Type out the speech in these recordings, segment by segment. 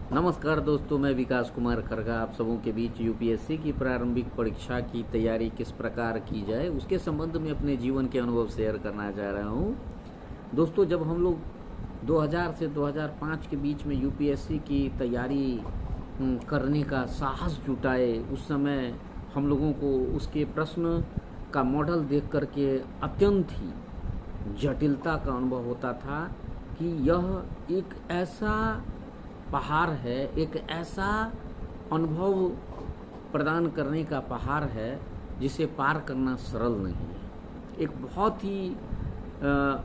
नमस्कार दोस्तों, मैं विकास कुमार खरगा आप सबों के बीच यूपीएससी की प्रारंभिक परीक्षा की तैयारी किस प्रकार की जाए उसके संबंध में अपने जीवन के अनुभव शेयर करना चाह रहा हूँ। दोस्तों, जब हम लोग 2000 से 2005 के बीच में यूपीएससी की तैयारी करने का साहस जुटाए, उस समय हम लोगों को उसके प्रश्न का मॉडल देख करके अत्यंत ही जटिलता का अनुभव होता था कि यह एक ऐसा पहाड़ है, एक ऐसा अनुभव प्रदान करने का पहाड़ है जिसे पार करना सरल नहीं है। एक बहुत ही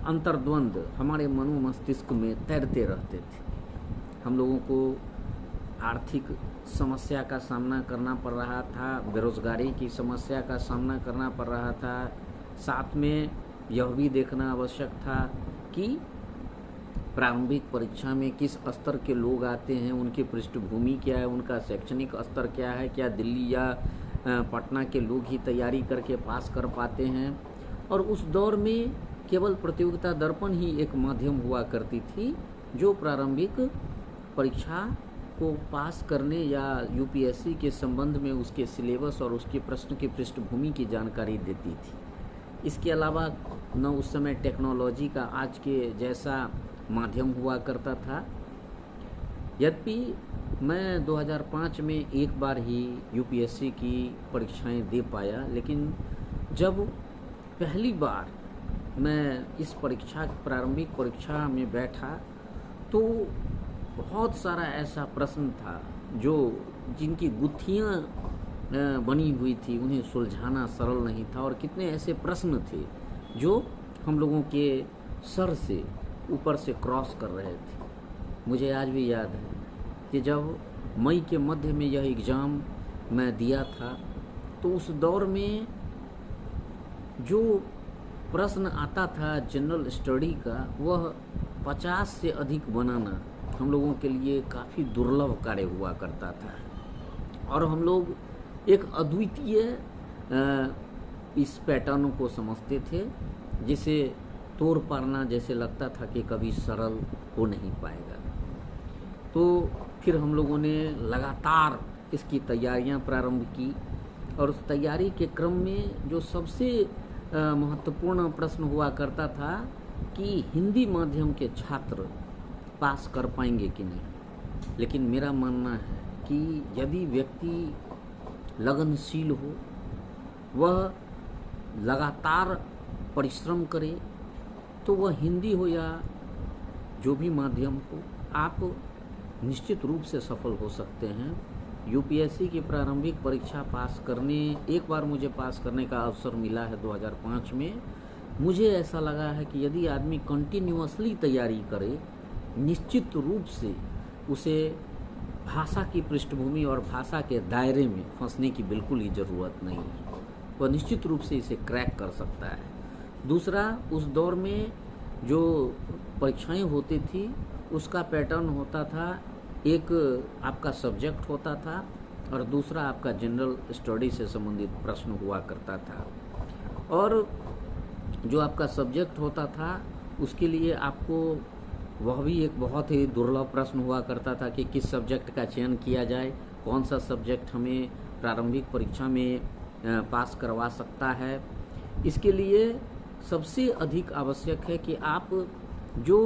अंतर्द्वंद हमारे मनो मस्तिष्क में तैरते रहते थे। हम लोगों को आर्थिक समस्या का सामना करना पड़ रहा था, बेरोजगारी की समस्या का सामना करना पड़ रहा था। साथ में यह भी देखना आवश्यक था कि प्रारंभिक परीक्षा में किस स्तर के लोग आते हैं, उनकी पृष्ठभूमि क्या है, उनका शैक्षणिक स्तर क्या है, क्या दिल्ली या पटना के लोग ही तैयारी करके पास कर पाते हैं। और उस दौर में केवल प्रतियोगिता दर्पण ही एक माध्यम हुआ करती थी जो प्रारंभिक परीक्षा को पास करने या यूपीएससी के संबंध में उसके सिलेबस और उसके प्रश्न की पृष्ठभूमि की जानकारी देती थी। इसके अलावा न उस समय टेक्नोलॉजी का आज के जैसा माध्यम हुआ करता था। यद्यपि मैं 2005 में एक बार ही यूपीएससी की परीक्षाएं दे पाया, लेकिन जब पहली बार मैं इस प्रारंभिक परीक्षा में बैठा तो बहुत सारा ऐसा प्रश्न था जिनकी गुत्थियां बनी हुई थी, उन्हें सुलझाना सरल नहीं था। और कितने ऐसे प्रश्न थे जो हम लोगों के सर से ऊपर से क्रॉस कर रहे थे। मुझे आज भी याद है कि जब मई के मध्य में यह एग्ज़ाम मैं दिया था तो उस दौर में जो प्रश्न आता था जनरल स्टडी का, वह 50 से अधिक बनाना हम लोगों के लिए काफ़ी दुर्लभ कार्य हुआ करता था। और हम लोग एक अद्वितीय इस पैटर्न को समझते थे जिसे तोड़ पाना जैसे लगता था कि कभी सरल हो नहीं पाएगा। तो फिर हम लोगों ने लगातार इसकी तैयारियां प्रारंभ की और उस तैयारी के क्रम में जो सबसे महत्वपूर्ण प्रश्न हुआ करता था कि हिंदी माध्यम के छात्र पास कर पाएंगे कि नहीं। लेकिन मेरा मानना है कि यदि व्यक्ति लगनशील हो, वह लगातार परिश्रम करे, तो वह हिंदी हो या जो भी माध्यम हो, आप निश्चित रूप से सफल हो सकते हैं। यूपीएससी की प्रारंभिक परीक्षा एक बार मुझे पास करने का अवसर मिला है 2005 में। मुझे ऐसा लगा है कि यदि आदमी कंटिन्यूअसली तैयारी करे, निश्चित रूप से उसे भाषा की पृष्ठभूमि और भाषा के दायरे में फंसने की बिल्कुल ही ज़रूरत नहीं है। वह निश्चित रूप से इसे क्रैक कर सकता है। दूसरा, उस दौर में जो परीक्षाएं होती थी उसका पैटर्न होता था, एक आपका सब्जेक्ट होता था और दूसरा आपका जनरल स्टडी से संबंधित प्रश्न हुआ करता था। और जो आपका सब्जेक्ट होता था उसके लिए आपको वह भी एक बहुत ही दुर्लभ प्रश्न हुआ करता था कि किस सब्जेक्ट का चयन किया जाए, कौन सा सब्जेक्ट हमें प्रारंभिक परीक्षा में पास करवा सकता है। इसके लिए सबसे अधिक आवश्यक है कि आप जो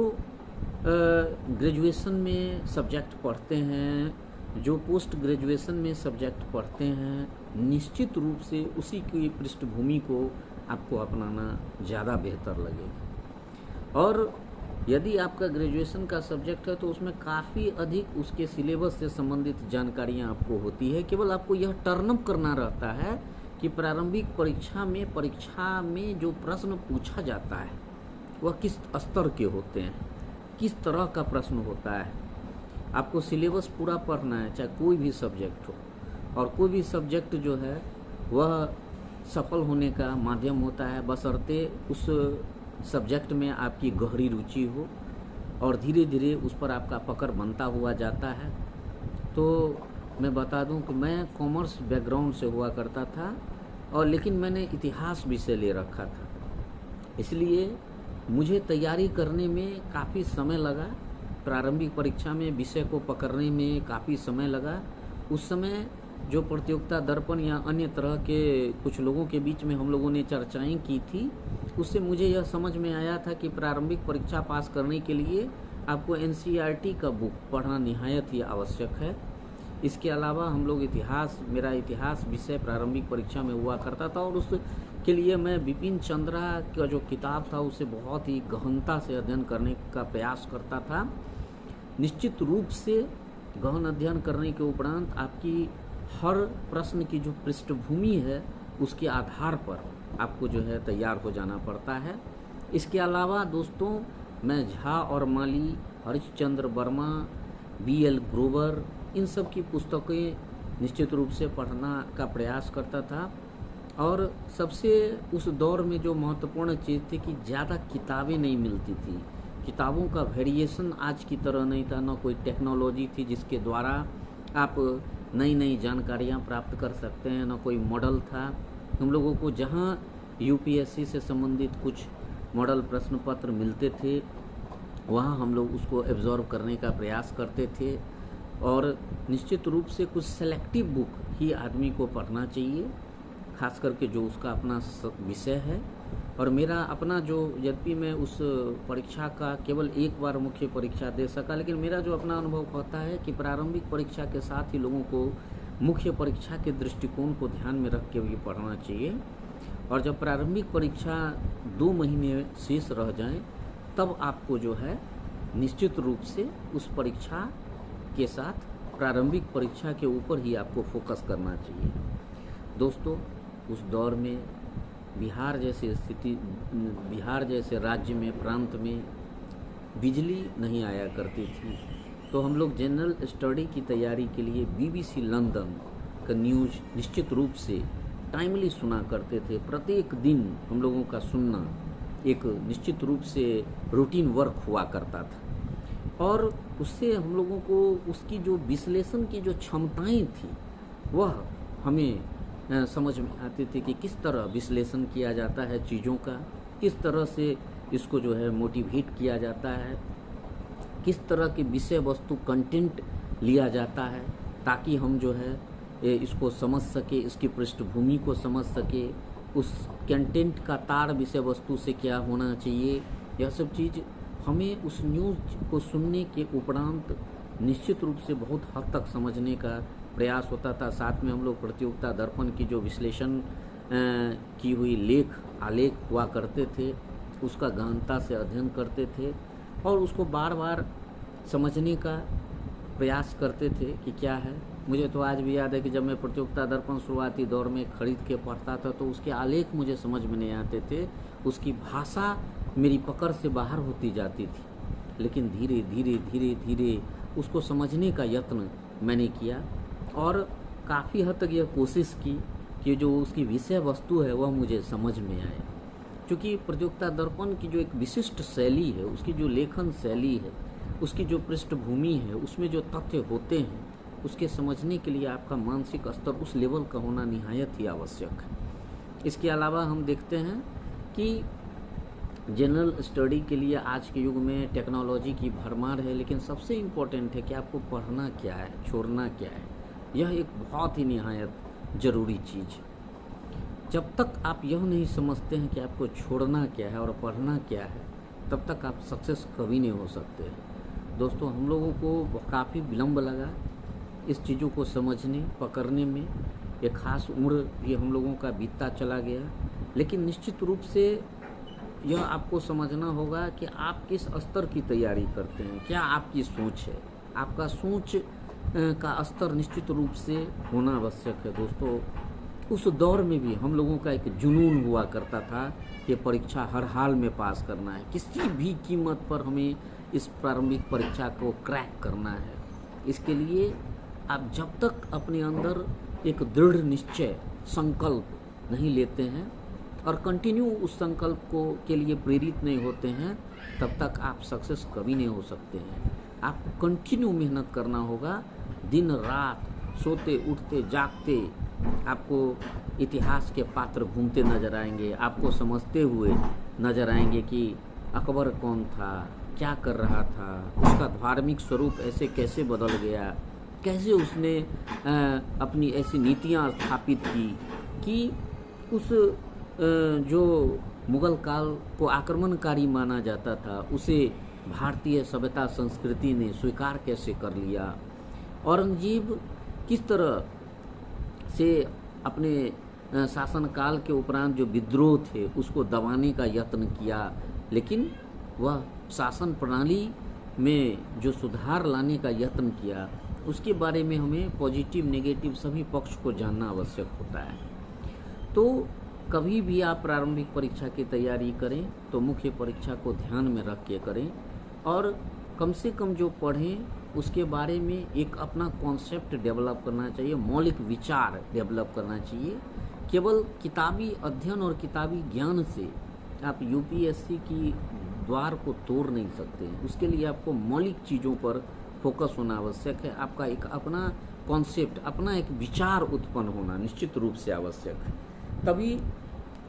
ग्रेजुएशन में सब्जेक्ट पढ़ते हैं, जो पोस्ट ग्रेजुएशन में सब्जेक्ट पढ़ते हैं, निश्चित रूप से उसी की पृष्ठभूमि को आपको अपनाना ज़्यादा बेहतर लगेगा। और यदि आपका ग्रेजुएशन का सब्जेक्ट है तो उसमें काफ़ी अधिक उसके सिलेबस से संबंधित जानकारियाँ आपको होती है। केवल आपको यह टर्न अप करना रहता है कि प्रारंभिक परीक्षा में जो प्रश्न पूछा जाता है वह किस स्तर के होते हैं, किस तरह का प्रश्न होता है। आपको सिलेबस पूरा पढ़ना है, चाहे कोई भी सब्जेक्ट हो। और कोई भी सब्जेक्ट जो है वह सफल होने का माध्यम होता है, बशर्ते उस सब्जेक्ट में आपकी गहरी रुचि हो और धीरे धीरे उस पर आपका पकड़ बनता हुआ जाता है। तो मैं बता दूं कि मैं कॉमर्स बैकग्राउंड से हुआ करता था और लेकिन मैंने इतिहास विषय ले रखा था, इसलिए मुझे तैयारी करने में काफ़ी समय लगा प्रारंभिक परीक्षा में विषय को पकड़ने में काफ़ी समय लगा। उस समय जो प्रतियोगिता दर्पण या अन्य तरह के कुछ लोगों के बीच में हम लोगों ने चर्चाएं की थी, उससे मुझे यह समझ में आया था कि प्रारंभिक परीक्षा पास करने के लिए आपको एनसीईआरटी का बुक पढ़ना निहायत ही आवश्यक है। इसके अलावा हम लोग मेरा इतिहास विषय प्रारंभिक परीक्षा में हुआ करता था और उसके लिए मैं बिपिन चंद्रा का जो किताब था उसे बहुत ही गहनता से अध्ययन करने का प्रयास करता था। निश्चित रूप से गहन अध्ययन करने के उपरांत आपकी हर प्रश्न की जो पृष्ठभूमि है उसके आधार पर आपको जो है तैयार हो जाना पड़ता है। इसके अलावा दोस्तों, मैं झा और माली, हरिश्चंद्र वर्मा, BL ग्रोवर, इन सब की पुस्तकें निश्चित रूप से पढ़ना का प्रयास करता था। और सबसे उस दौर में जो महत्वपूर्ण चीज़ थी कि ज़्यादा किताबें नहीं मिलती थी। किताबों का वेरिएशन आज की तरह नहीं था, न कोई टेक्नोलॉजी थी जिसके द्वारा आप नई नई जानकारियाँ प्राप्त कर सकते हैं, न कोई मॉडल था। हम लोगों को जहाँ यूपीएससी से संबंधित कुछ मॉडल प्रश्न पत्र मिलते थे वहाँ हम लोग उसको एब्जॉर्व करने का प्रयास करते थे। और निश्चित रूप से कुछ सेलेक्टिव बुक ही आदमी को पढ़ना चाहिए, खास करके जो उसका अपना विषय है। और मेरा अपना जो, यद्यपि मैं उस परीक्षा का केवल एक बार मुख्य परीक्षा दे सका, लेकिन मेरा जो अपना अनुभव कहता है कि प्रारंभिक परीक्षा के साथ ही लोगों को मुख्य परीक्षा के दृष्टिकोण को ध्यान में रख के भी पढ़ना चाहिए। और जब प्रारंभिक परीक्षा 2 महीने शेष रह जाएं, तब आपको जो है निश्चित रूप से उस परीक्षा के साथ प्रारंभिक परीक्षा के ऊपर ही आपको फोकस करना चाहिए। दोस्तों, उस दौर में बिहार जैसे राज्य में, प्रांत में बिजली नहीं आया करती थी, तो हम लोग जनरल स्टडी की तैयारी के लिए BBC लंदन का न्यूज़ निश्चित रूप से टाइमली सुना करते थे। प्रत्येक दिन हम लोगों का सुनना एक निश्चित रूप से रूटीन वर्क हुआ करता था। और उससे हम लोगों को उसकी जो विश्लेषण की जो क्षमताएं थी वह हमें समझ में आती थी कि किस तरह विश्लेषण किया जाता है चीज़ों का, किस तरह से इसको जो है मोटिवेट किया जाता है, किस तरह के विषय वस्तु कंटेंट लिया जाता है, ताकि हम जो है इसको समझ सके, इसकी पृष्ठभूमि को समझ सके, उस कंटेंट का तार विषय वस्तु से क्या होना चाहिए। यह सब चीज़ हमें उस न्यूज़ को सुनने के उपरांत निश्चित रूप से बहुत हद तक समझने का प्रयास होता था। साथ में हम लोग प्रतियोगिता दर्पण की जो विश्लेषण की हुई आलेख हुआ करते थे, उसका गहनता से अध्ययन करते थे और उसको बार बार समझने का प्रयास करते थे कि क्या है। मुझे तो आज भी याद है कि जब मैं प्रतियोगिता दर्पण शुरुआती दौर में खरीद के पढ़ता था तो उसके आलेख मुझे समझ में नहीं आते थे, उसकी भाषा मेरी पकड़ से बाहर होती जाती थी। लेकिन धीरे धीरे धीरे धीरे उसको समझने का यत्न मैंने किया और काफ़ी हद तक यह कोशिश की कि जो उसकी विषय वस्तु है वह मुझे समझ में आए। क्योंकि प्रतियोगिता दर्पण की जो एक विशिष्ट शैली है, उसकी जो लेखन शैली है, उसकी जो पृष्ठभूमि है, उसमें जो तथ्य होते हैं, उसके समझने के लिए आपका मानसिक स्तर उस लेवल का होना निहायत ही आवश्यक है। इसके अलावा हम देखते हैं कि जनरल स्टडी के लिए आज के युग में टेक्नोलॉजी की भरमार है, लेकिन सबसे इम्पोर्टेंट है कि आपको पढ़ना क्या है, छोड़ना क्या है। यह एक बहुत ही निहायत ज़रूरी चीज़। जब तक आप यह नहीं समझते हैं कि आपको छोड़ना क्या है और पढ़ना क्या है, तब तक आप सक्सेस कभी नहीं हो सकते। दोस्तों, हम लोगों को काफ़ी विलम्ब लगा इस चीज़ों को समझने पकड़ने में। एक ख़ास उम्र भी हम लोगों का बीतता चला गया, लेकिन निश्चित रूप से यह आपको समझना होगा कि आप किस स्तर की तैयारी करते हैं, क्या आपकी सोच है। आपका सोच का स्तर निश्चित रूप से होना आवश्यक है। दोस्तों, उस दौर में भी हम लोगों का एक जुनून हुआ करता था कि परीक्षा हर हाल में पास करना है, किसी भी कीमत पर हमें इस प्रारंभिक परीक्षा को क्रैक करना है। इसके लिए आप जब तक अपने अंदर एक दृढ़ निश्चय संकल्प नहीं लेते हैं और कंटिन्यू उस संकल्प को के लिए प्रेरित नहीं होते हैं, तब तक आप सक्सेस कभी नहीं हो सकते हैं। आपको कंटिन्यू मेहनत करना होगा, दिन रात सोते उठते जागते आपको इतिहास के पात्र घूमते नजर आएंगे, आपको समझते हुए नजर आएंगे कि अकबर कौन था, क्या कर रहा था, उसका धार्मिक स्वरूप ऐसे कैसे बदल गया, कैसे उसने अपनी ऐसी नीतियाँ स्थापित की कि उस जो मुगल काल को आक्रमणकारी माना जाता था उसे भारतीय सभ्यता संस्कृति ने स्वीकार कैसे कर लिया। औरंगजेब किस तरह से अपने शासनकाल के उपरांत जो विद्रोह थे उसको दबाने का यत्न किया, लेकिन वह शासन प्रणाली में जो सुधार लाने का यत्न किया उसके बारे में हमें पॉजिटिव नेगेटिव सभी पक्ष को जानना आवश्यक होता है। तो कभी भी आप प्रारंभिक परीक्षा की तैयारी करें तो मुख्य परीक्षा को ध्यान में रख के करें और कम से कम जो पढ़ें उसके बारे में एक अपना कॉन्सेप्ट डेवलप करना चाहिए, मौलिक विचार डेवलप करना चाहिए। केवल किताबी अध्ययन और किताबी ज्ञान से आप यूपीएससी की द्वार को तोड़ नहीं सकते। उसके लिए आपको मौलिक चीज़ों पर फोकस होना आवश्यक है। आपका एक अपना कॉन्सेप्ट, अपना एक विचार उत्पन्न होना निश्चित रूप से आवश्यक है, तभी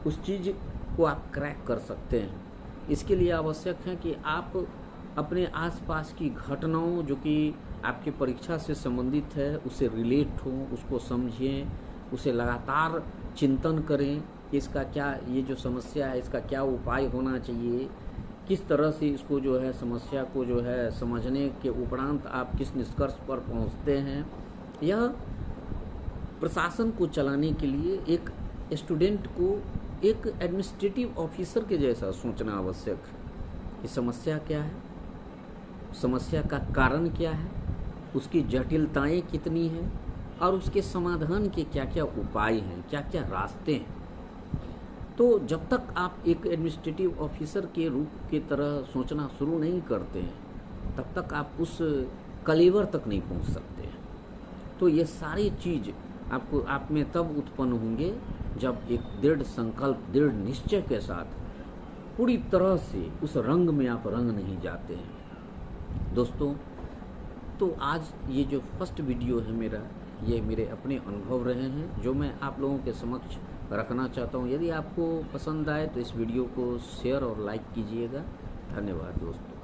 उस चीज़ को आप क्रैक कर सकते हैं। इसके लिए आवश्यक है कि आप अपने आसपास की घटनाओं जो कि आपकी परीक्षा से संबंधित है उससे रिलेट हो, उसको समझें, उसे लगातार चिंतन करें कि इसका क्या, ये जो समस्या है इसका क्या उपाय होना चाहिए, किस तरह से इसको जो है समस्या को जो है समझने के उपरांत आप किस निष्कर्ष पर पहुंचते हैं। यह प्रशासन को चलाने के लिए एक स्टूडेंट को एक एडमिनिस्ट्रेटिव ऑफिसर के जैसा सोचना आवश्यक है कि समस्या क्या है, समस्या का कारण क्या है, उसकी जटिलताएं कितनी हैं और उसके समाधान के क्या क्या उपाय हैं, क्या क्या रास्ते हैं। तो जब तक आप एक एडमिनिस्ट्रेटिव ऑफिसर के रूप की तरह सोचना शुरू नहीं करते हैं तब तक आप उस कलेवर तक नहीं पहुंच सकते हैं। तो ये सारी चीज़ आपको आप में तब उत्पन्न होंगे जब एक दृढ़ संकल्प, दृढ़ निश्चय के साथ पूरी तरह से उस रंग में आप रंग नहीं जाते हैं। दोस्तों, तो आज ये जो फर्स्ट वीडियो है मेरा, ये मेरे अपने अनुभव रहे हैं जो मैं आप लोगों के समक्ष रखना चाहता हूँ। यदि आपको पसंद आए तो इस वीडियो को शेयर और लाइक कीजिएगा। धन्यवाद दोस्तों।